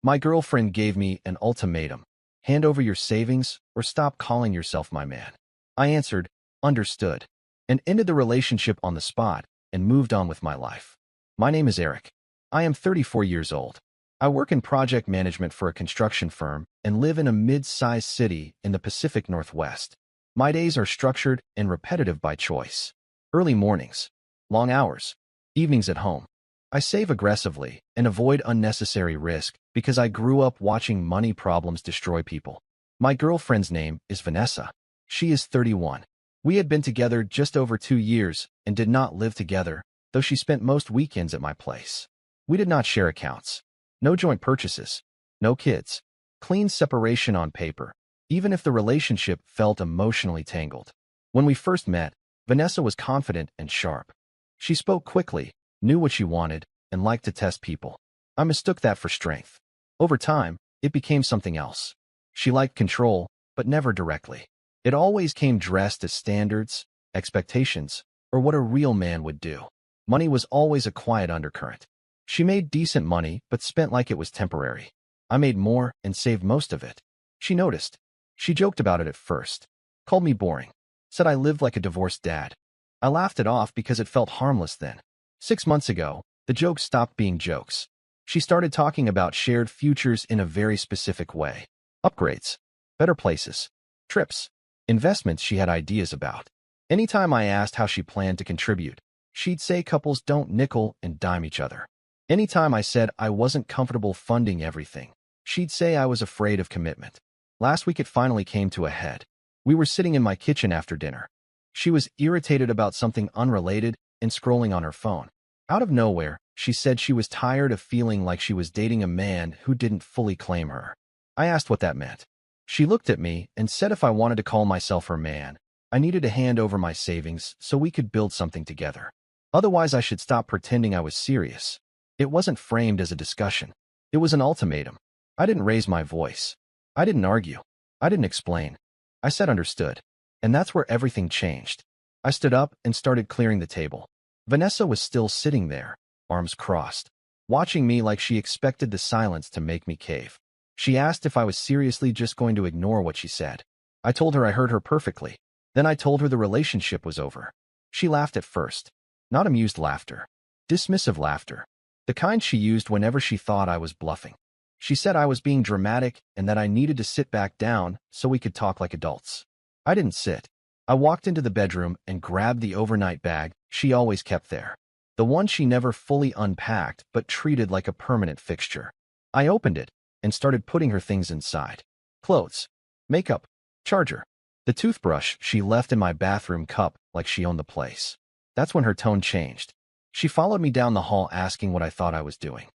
My girlfriend gave me an ultimatum. Hand over your savings or stop calling yourself my man. I answered, understood, and ended the relationship on the spot and moved on with my life. My name is Eric. I am 34 years old. I work in project management for a construction firm and live in a mid-sized city in the Pacific Northwest. My days are structured and repetitive by choice. Early mornings, long hours, evenings at home. I save aggressively and avoid unnecessary risk because I grew up watching money problems destroy people. My girlfriend's name is Vanessa. She is 31. We had been together just over 2 years and did not live together, though she spent most weekends at my place. We did not share accounts. No joint purchases. No kids. Clean separation on paper, even if the relationship felt emotionally tangled. When we first met, Vanessa was confident and sharp. She spoke quickly, knew what she wanted, and liked to test people. I mistook that for strength. Over time, it became something else. She liked control, but never directly. It always came dressed as standards, expectations, or what a real man would do. Money was always a quiet undercurrent. She made decent money, but spent like it was temporary. I made more and saved most of it. She noticed. She joked about it at first. Called me boring. Said I lived like a divorced dad. I laughed it off because it felt harmless then. 6 months ago, the jokes stopped being jokes. She started talking about shared futures in a very specific way. Upgrades, better places, trips, investments she had ideas about. Anytime I asked how she planned to contribute, she'd say couples don't nickel and dime each other. Anytime I said I wasn't comfortable funding everything, she'd say I was afraid of commitment. Last week it finally came to a head. We were sitting in my kitchen after dinner. She was irritated about something unrelated and scrolling on her phone. Out of nowhere, she said she was tired of feeling like she was dating a man who didn't fully claim her. I asked what that meant. She looked at me and said if I wanted to call myself her man, I needed to hand over my savings so we could build something together. Otherwise, I should stop pretending I was serious. It wasn't framed as a discussion. It was an ultimatum. I didn't raise my voice. I didn't argue. I didn't explain. I said understood. And that's where everything changed. I stood up and started clearing the table. Vanessa was still sitting there, arms crossed, watching me like she expected the silence to make me cave. She asked if I was seriously just going to ignore what she said. I told her I heard her perfectly. Then I told her the relationship was over. She laughed at first. Not amused laughter. Dismissive laughter. The kind she used whenever she thought I was bluffing. She said I was being dramatic and that I needed to sit back down so we could talk like adults. I didn't sit. I walked into the bedroom and grabbed the overnight bag she always kept there. The one she never fully unpacked but treated like a permanent fixture. I opened it and started putting her things inside. Clothes, makeup, charger, the toothbrush she left in my bathroom cup like she owned the place. That's when her tone changed. She followed me down the hall asking what I thought I was doing.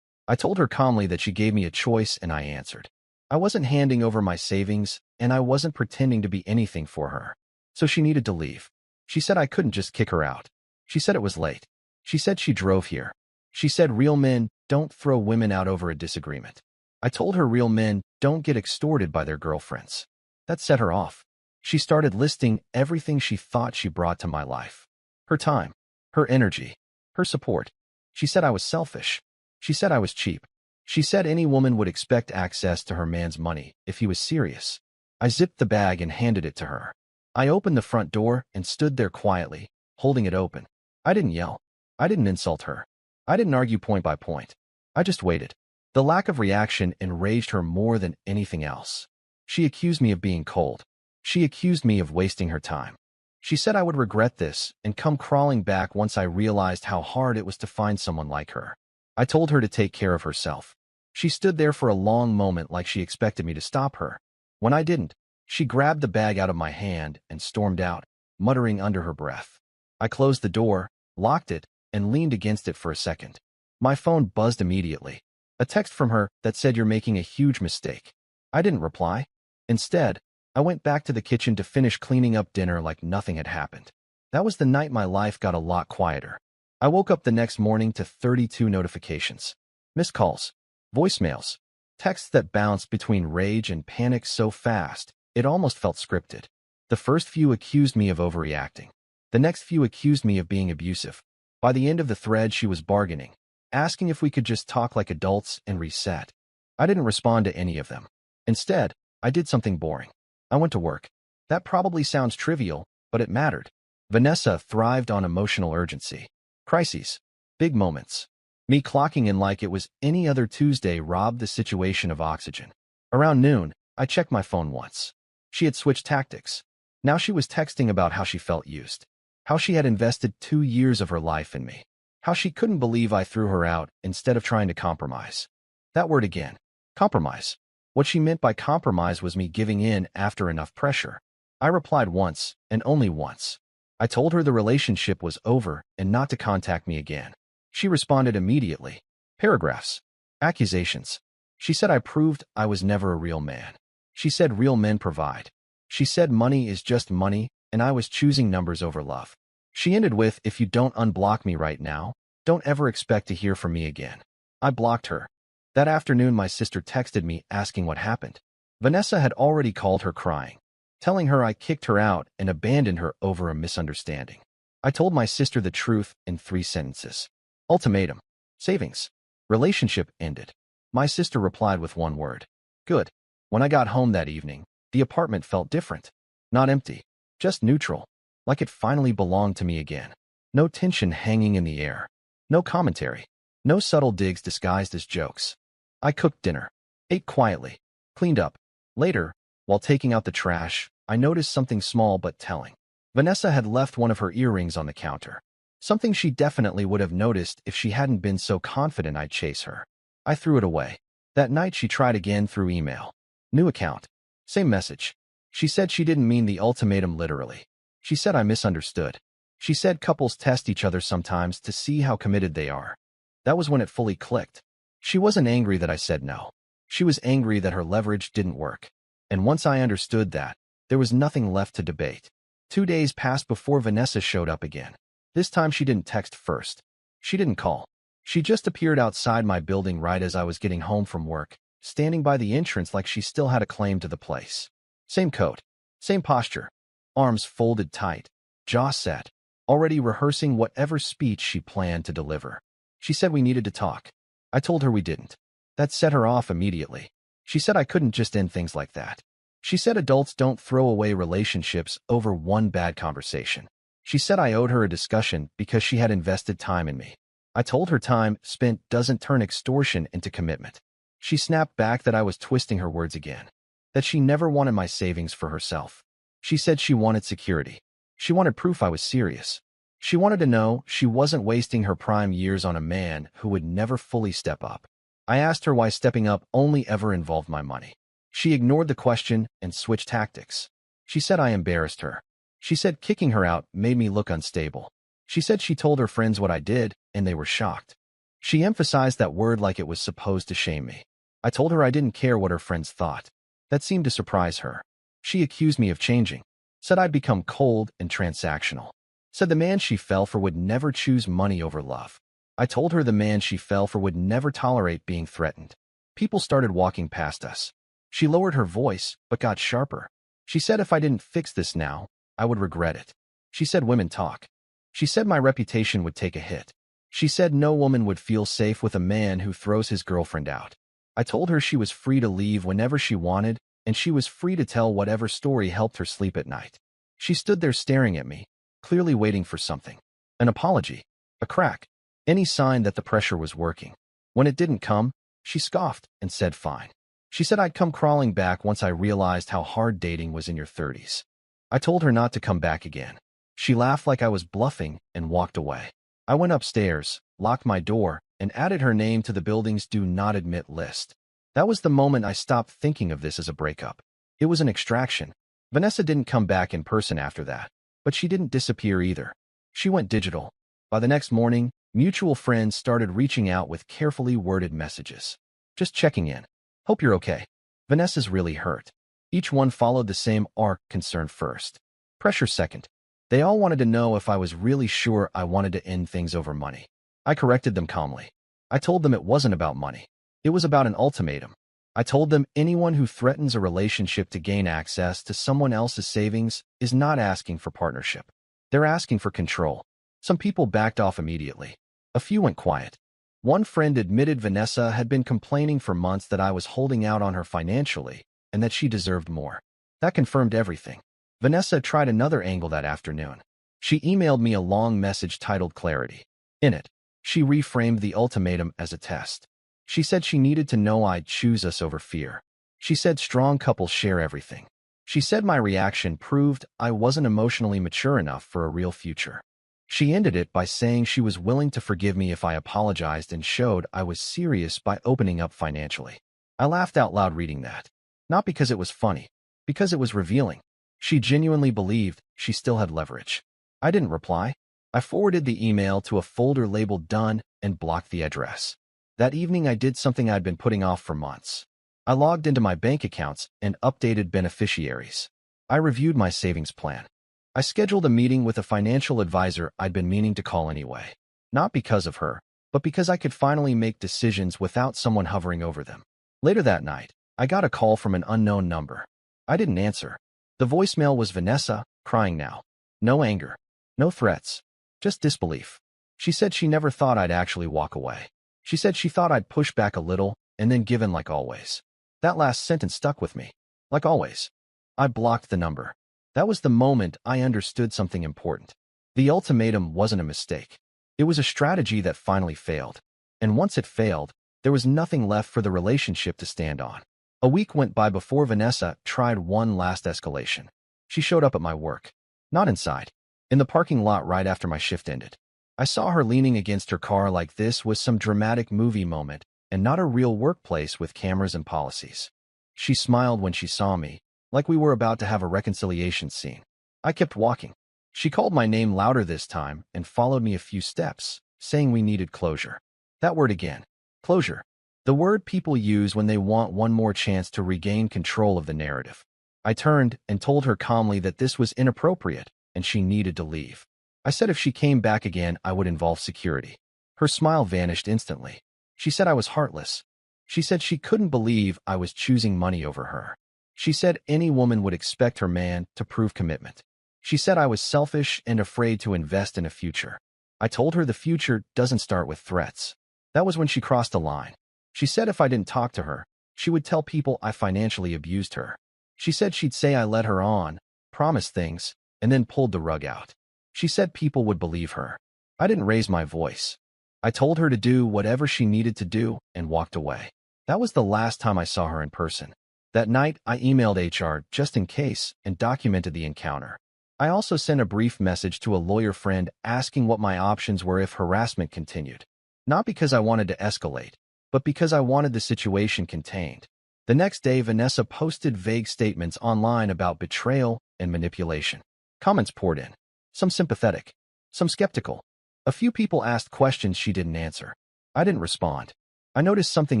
I told her calmly that she gave me a choice and I answered. I wasn't handing over my savings and I wasn't pretending to be anything for her. So she needed to leave. She said I couldn't just kick her out. She said it was late. She said she drove here. She said real men don't throw women out over a disagreement. I told her real men don't get extorted by their girlfriends. That set her off. She started listing everything she thought she brought to my life. Her time, her energy, her support. She said I was selfish. She said I was cheap. She said any woman would expect access to her man's money if he was serious. I zipped the bag and handed it to her. I opened the front door and stood there quietly, holding it open. I didn't yell. I didn't insult her. I didn't argue point by point. I just waited. The lack of reaction enraged her more than anything else. She accused me of being cold. She accused me of wasting her time. She said I would regret this and come crawling back once I realized how hard it was to find someone like her. I told her to take care of herself. She stood there for a long moment like she expected me to stop her. When I didn't, she grabbed the bag out of my hand and stormed out, muttering under her breath. I closed the door, locked it, and leaned against it for a second. My phone buzzed immediately. A text from her that said you're making a huge mistake. I didn't reply. Instead, I went back to the kitchen to finish cleaning up dinner like nothing had happened. That was the night my life got a lot quieter. I woke up the next morning to 32 notifications. Missed calls, voicemails, texts that bounced between rage and panic so fast, it almost felt scripted. The first few accused me of overreacting. The next few accused me of being abusive. By the end of the thread, she was bargaining, asking if we could just talk like adults and reset. I didn't respond to any of them. Instead, I did something boring. I went to work. That probably sounds trivial, but it mattered. Vanessa thrived on emotional urgency. Crises. Big moments. Me clocking in like it was any other Tuesday robbed the situation of oxygen. Around noon, I checked my phone once. She had switched tactics. Now she was texting about how she felt used. How she had invested 2 years of her life in me. How she couldn't believe I threw her out instead of trying to compromise. That word again. Compromise. What she meant by compromise was me giving in after enough pressure. I replied once, and only once. I told her the relationship was over and not to contact me again. She responded immediately. Paragraphs. Accusations. She said I proved I was never a real man. She said real men provide. She said money is just money, and I was choosing numbers over love. She ended with, if you don't unblock me right now, don't ever expect to hear from me again. I blocked her. That afternoon, my sister texted me asking what happened. Vanessa had already called her crying, telling her I kicked her out and abandoned her over a misunderstanding. I told my sister the truth in 3 sentences. Ultimatum. Savings. Relationship ended. My sister replied with 1 word. Good. When I got home that evening, the apartment felt different. Not empty. Just neutral. Like it finally belonged to me again. No tension hanging in the air. No commentary. No subtle digs disguised as jokes. I cooked dinner. Ate quietly. Cleaned up. Later, while taking out the trash, I noticed something small but telling. Vanessa had left one of her earrings on the counter. Something she definitely would have noticed if she hadn't been so confident I'd chase her. I threw it away. That night she tried again through email. New account. Same message. She said she didn't mean the ultimatum literally. She said I misunderstood. She said couples test each other sometimes to see how committed they are. That was when it fully clicked. She wasn't angry that I said no. She was angry that her leverage didn't work. And once I understood that, there was nothing left to debate. 2 days passed before Vanessa showed up again. This time she didn't text first. She didn't call. She just appeared outside my building right as I was getting home from work, standing by the entrance like she still had a claim to the place. Same coat. Same posture. Arms folded tight. Jaw set. Already rehearsing whatever speech she planned to deliver. She said we needed to talk. I told her we didn't. That set her off immediately. She said I couldn't just end things like that. She said adults don't throw away relationships over 1 bad conversation. She said I owed her a discussion because she had invested time in me. I told her time spent doesn't turn extortion into commitment. She snapped back that I was twisting her words again. That she never wanted my savings for herself. She said she wanted security. She wanted proof I was serious. She wanted to know she wasn't wasting her prime years on a man who would never fully step up. I asked her why stepping up only ever involved my money. She ignored the question and switched tactics. She said I embarrassed her. She said kicking her out made me look unstable. She said she told her friends what I did, and they were shocked. She emphasized that word like it was supposed to shame me. I told her I didn't care what her friends thought. That seemed to surprise her. She accused me of changing. Said I'd become cold and transactional. Said the man she fell for would never choose money over love. I told her the man she fell for would never tolerate being threatened. People started walking past us. She lowered her voice, but got sharper. She said if I didn't fix this now, I would regret it. She said women talk. She said my reputation would take a hit. She said no woman would feel safe with a man who throws his girlfriend out. I told her she was free to leave whenever she wanted, and she was free to tell whatever story helped her sleep at night. She stood there staring at me, clearly waiting for something. An apology. A crack. Any sign that the pressure was working. When it didn't come, she scoffed and said fine. She said I'd come crawling back once I realized how hard dating was in your 30s. I told her not to come back again. She laughed like I was bluffing and walked away. I went upstairs, locked my door, and added her name to the building's do not admit list. That was the moment I stopped thinking of this as a breakup. It was an extraction. Vanessa didn't come back in person after that, but she didn't disappear either. She went digital. By the next morning, mutual friends started reaching out with carefully worded messages. Just checking in. Hope you're okay. Vanessa's really hurt. Each one followed the same arc: concern first. Pressure second. They all wanted to know if I was really sure I wanted to end things over money. I corrected them calmly. I told them it wasn't about money. It was about an ultimatum. I told them anyone who threatens a relationship to gain access to someone else's savings is not asking for partnership. They're asking for control. Some people backed off immediately. A few went quiet. One friend admitted Vanessa had been complaining for months that I was holding out on her financially and that she deserved more. That confirmed everything. Vanessa tried another angle that afternoon. She emailed me a long message titled Clarity. In it, she reframed the ultimatum as a test. She said she needed to know I'd choose us over fear. She said strong couples share everything. She said my reaction proved I wasn't emotionally mature enough for a real future. She ended it by saying she was willing to forgive me if I apologized and showed I was serious by opening up financially. I laughed out loud reading that. Not because it was funny, because it was revealing. She genuinely believed she still had leverage. I didn't reply. I forwarded the email to a folder labeled Done and blocked the address. That evening I did something I'd been putting off for months. I logged into my bank accounts and updated beneficiaries. I reviewed my savings plan. I scheduled a meeting with a financial advisor I'd been meaning to call anyway. Not because of her, but because I could finally make decisions without someone hovering over them. Later that night, I got a call from an unknown number. I didn't answer. The voicemail was Vanessa, crying now. No anger. No threats. Just disbelief. She said she never thought I'd actually walk away. She said she thought I'd push back a little and then give in like always. That last sentence stuck with me. Like always. I blocked the number. That was the moment I understood something important. The ultimatum wasn't a mistake. It was a strategy that finally failed. And once it failed, there was nothing left for the relationship to stand on. A week went by before Vanessa tried one last escalation. She showed up at my work. Not inside. In the parking lot right after my shift ended. I saw her leaning against her car like this was some dramatic movie moment and not a real workplace with cameras and policies. She smiled when she saw me, like we were about to have a reconciliation scene. I kept walking. She called my name louder this time and followed me a few steps, saying we needed closure. That word again. Closure. The word people use when they want one more chance to regain control of the narrative. I turned and told her calmly that this was inappropriate and she needed to leave. I said if she came back again, I would involve security. Her smile vanished instantly. She said I was heartless. She said she couldn't believe I was choosing money over her. She said any woman would expect her man to prove commitment. She said I was selfish and afraid to invest in a future. I told her the future doesn't start with threats. That was when she crossed the line. She said if I didn't talk to her, she would tell people I financially abused her. She said she'd say I led her on, promised things, and then pulled the rug out. She said people would believe her. I didn't raise my voice. I told her to do whatever she needed to do and walked away. That was the last time I saw her in person. That night, I emailed HR just in case and documented the encounter. I also sent a brief message to a lawyer friend asking what my options were if harassment continued. Not because I wanted to escalate, but because I wanted the situation contained. The next day, Vanessa posted vague statements online about betrayal and manipulation. Comments poured in. Some sympathetic, some skeptical. A few people asked questions she didn't answer. I didn't respond. I noticed something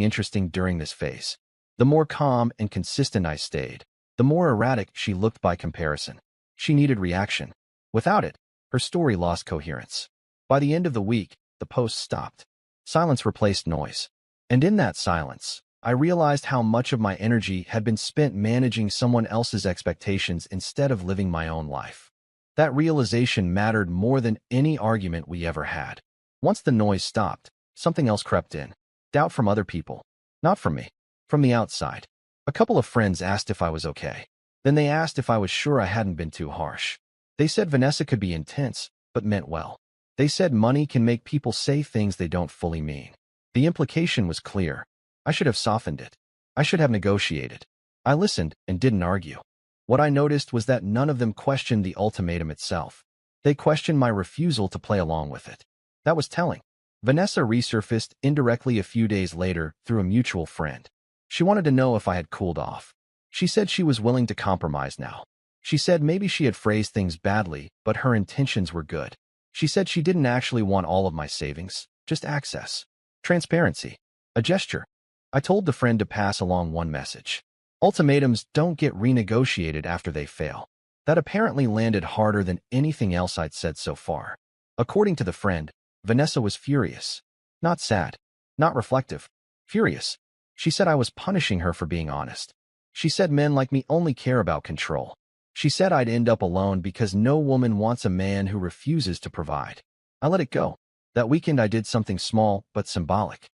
interesting during this phase. The more calm and consistent I stayed, the more erratic she looked by comparison. She needed reaction. Without it, her story lost coherence. By the end of the week, the posts stopped. Silence replaced noise. And in that silence, I realized how much of my energy had been spent managing someone else's expectations instead of living my own life. That realization mattered more than any argument we ever had. Once the noise stopped, something else crept in. Doubt from other people. Not from me. From the outside. A couple of friends asked if I was okay. Then they asked if I was sure I hadn't been too harsh. They said Vanessa could be intense, but meant well. They said money can make people say things they don't fully mean. The implication was clear. I should have softened it. I should have negotiated. I listened and didn't argue. What I noticed was that none of them questioned the ultimatum itself. They questioned my refusal to play along with it. That was telling. Vanessa resurfaced indirectly a few days later through a mutual friend. She wanted to know if I had cooled off. She said she was willing to compromise now. She said maybe she had phrased things badly, but her intentions were good. She said she didn't actually want all of my savings, just access. Transparency. A gesture. I told the friend to pass along one message. Ultimatums don't get renegotiated after they fail. That apparently landed harder than anything else I'd said so far. According to the friend, Vanessa was furious. Not sad. Not reflective. Furious. She said I was punishing her for being honest. She said men like me only care about control. She said I'd end up alone because no woman wants a man who refuses to provide. I let it go. That weekend I did something small but symbolic.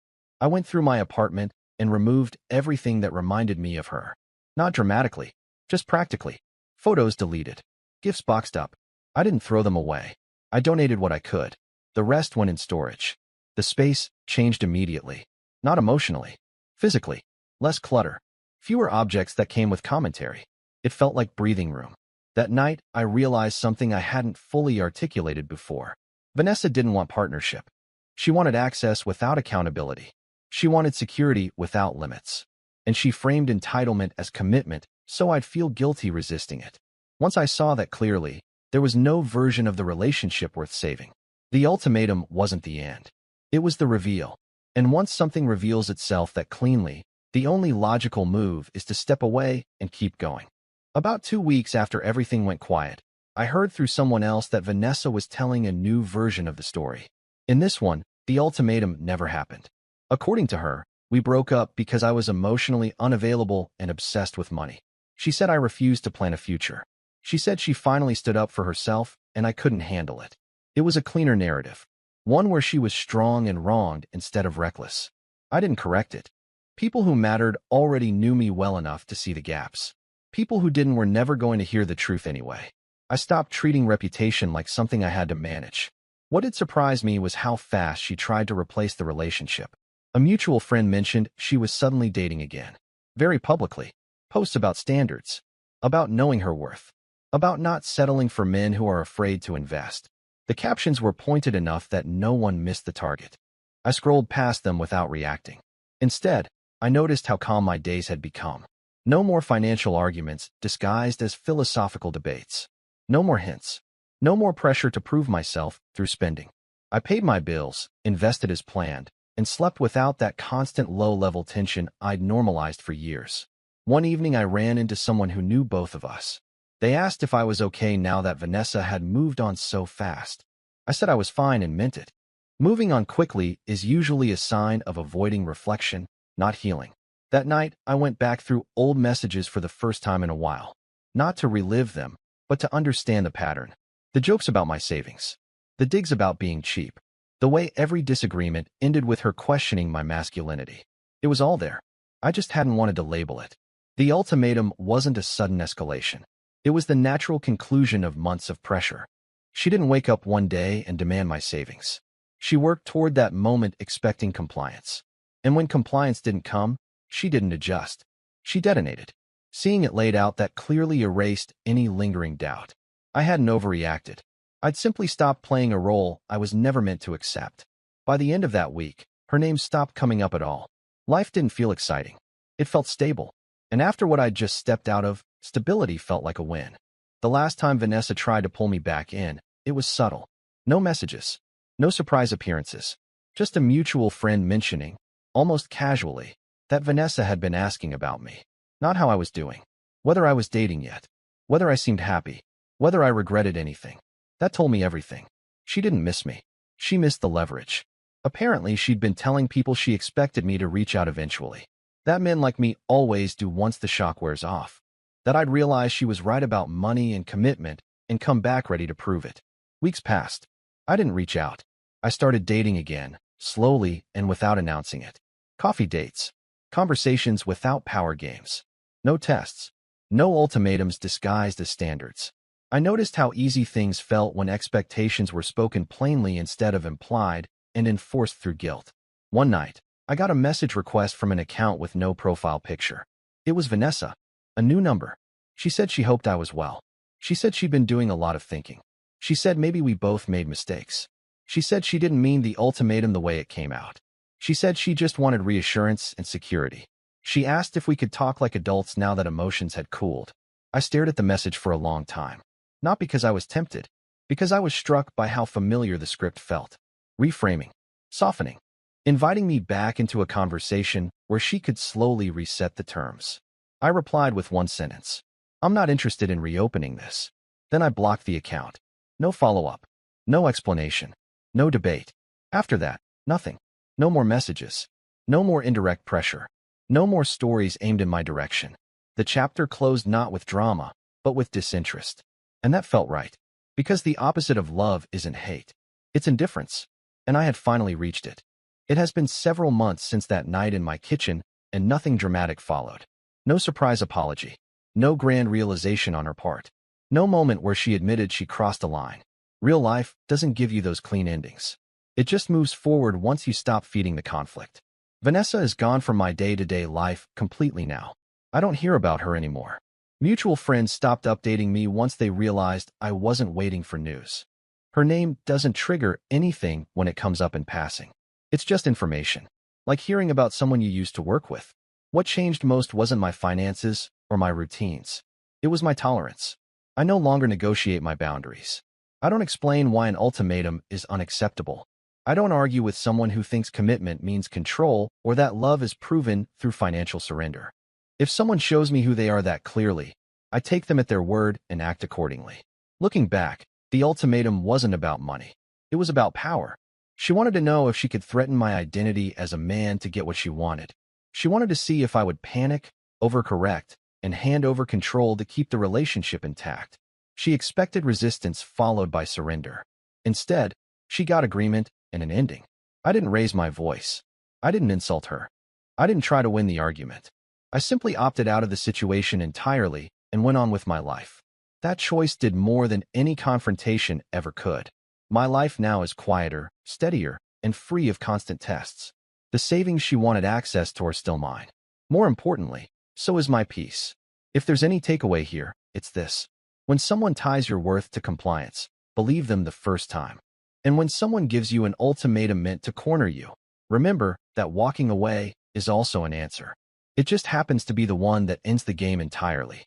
I went through my apartment and removed everything that reminded me of her. Not dramatically, just practically. Photos deleted. Gifts boxed up. I didn't throw them away. I donated what I could. The rest went in storage. The space changed immediately. Not emotionally. Physically. Less clutter. Fewer objects that came with commentary. It felt like breathing room. That night, I realized something I hadn't fully articulated before. Vanessa didn't want partnership. She wanted access without accountability. She wanted security without limits. And she framed entitlement as commitment, so I'd feel guilty resisting it. Once I saw that clearly, there was no version of the relationship worth saving. The ultimatum wasn't the end. It was the reveal. And once something reveals itself that cleanly, the only logical move is to step away and keep going. About 2 weeks after everything went quiet, I heard through someone else that Vanessa was telling a new version of the story. In this one, the ultimatum never happened. According to her, we broke up because I was emotionally unavailable and obsessed with money. She said I refused to plan a future. She said she finally stood up for herself, and I couldn't handle it. It was a cleaner narrative. One where she was strong and wronged instead of reckless. I didn't correct it. People who mattered already knew me well enough to see the gaps. People who didn't were never going to hear the truth anyway. I stopped treating reputation like something I had to manage. What had surprised me was how fast she tried to replace the relationship. A mutual friend mentioned she was suddenly dating again. Very publicly. Posts about standards. About knowing her worth. About not settling for men who are afraid to invest. The captions were pointed enough that no one missed the target. I scrolled past them without reacting. Instead, I noticed how calm my days had become. No more financial arguments disguised as philosophical debates. No more hints. No more pressure to prove myself through spending. I paid my bills, invested as planned, and slept without that constant low-level tension I'd normalized for years. One evening I ran into someone who knew both of us. They asked if I was okay now that Vanessa had moved on so fast. I said I was fine and meant it. Moving on quickly is usually a sign of avoiding reflection, not healing. That night, I went back through old messages for the first time in a while. Not to relive them, but to understand the pattern. The jokes about my savings. The digs about being cheap. The way every disagreement ended with her questioning my masculinity. It was all there. I just hadn't wanted to label it. The ultimatum wasn't a sudden escalation. It was the natural conclusion of months of pressure. She didn't wake up one day and demand my savings. She worked toward that moment expecting compliance. And when compliance didn't come, she didn't adjust. She detonated. Seeing it laid out that clearly erased any lingering doubt. I hadn't overreacted. I'd simply stopped playing a role I was never meant to accept. By the end of that week, her name stopped coming up at all. Life didn't feel exciting. It felt stable. And after what I'd just stepped out of, stability felt like a win. The last time Vanessa tried to pull me back in, it was subtle. No messages. No surprise appearances. Just a mutual friend mentioning, almost casually, that Vanessa had been asking about me. Not how I was doing. Whether I was dating yet. Whether I seemed happy. Whether I regretted anything. That told me everything. She didn't miss me. She missed the leverage. Apparently, she'd been telling people she expected me to reach out eventually. That men like me always do once the shock wears off. That I'd realize she was right about money and commitment and come back ready to prove it. Weeks passed. I didn't reach out. I started dating again, slowly and without announcing it. Coffee dates. Conversations without power games. No tests. No ultimatums disguised as standards. I noticed how easy things felt when expectations were spoken plainly instead of implied and enforced through guilt. One night, I got a message request from an account with no profile picture. It was Vanessa. A new number. She said she hoped I was well. She said she'd been doing a lot of thinking. She said maybe we both made mistakes. She said she didn't mean the ultimatum the way it came out. She said she just wanted reassurance and security. She asked if we could talk like adults now that emotions had cooled. I stared at the message for a long time. Not because I was tempted, because I was struck by how familiar the script felt. Reframing. Softening. Inviting me back into a conversation where she could slowly reset the terms. I replied with one sentence. I'm not interested in reopening this. Then I blocked the account. No follow-up. No explanation. No debate. After that, nothing. No more messages. No more indirect pressure. No more stories aimed in my direction. The chapter closed not with drama, but with disinterest. And that felt right. Because the opposite of love isn't hate. It's indifference. and I had finally reached it. It has been several months since that night in my kitchen, and nothing dramatic followed. No surprise apology. No grand realization on her part. No moment where she admitted she crossed a line. Real life doesn't give you those clean endings. It just moves forward once you stop feeding the conflict. Vanessa is gone from my day-to-day life completely now. I don't hear about her anymore. Mutual friends stopped updating me once they realized I wasn't waiting for news. Her name doesn't trigger anything when it comes up in passing. It's just information, like hearing about someone you used to work with. What changed most wasn't my finances or my routines. It was my tolerance. I no longer negotiate my boundaries. I don't explain why an ultimatum is unacceptable. I don't argue with someone who thinks commitment means control or that love is proven through financial surrender. If someone shows me who they are that clearly, I take them at their word and act accordingly. Looking back, the ultimatum wasn't about money. It was about power. She wanted to know if she could threaten my identity as a man to get what she wanted. She wanted to see if I would panic, overcorrect, and hand over control to keep the relationship intact. She expected resistance followed by surrender. Instead, she got agreement and an ending. I didn't raise my voice. I didn't insult her. I didn't try to win the argument. I simply opted out of the situation entirely and went on with my life. That choice did more than any confrontation ever could. My life now is quieter, steadier, and free of constant tests. The savings she wanted access to are still mine. More importantly, so is my peace. If there's any takeaway here, it's this. When someone ties your worth to compliance, believe them the first time. And when someone gives you an ultimatum meant to corner you, remember that walking away is also an answer. It just happens to be the one that ends the game entirely.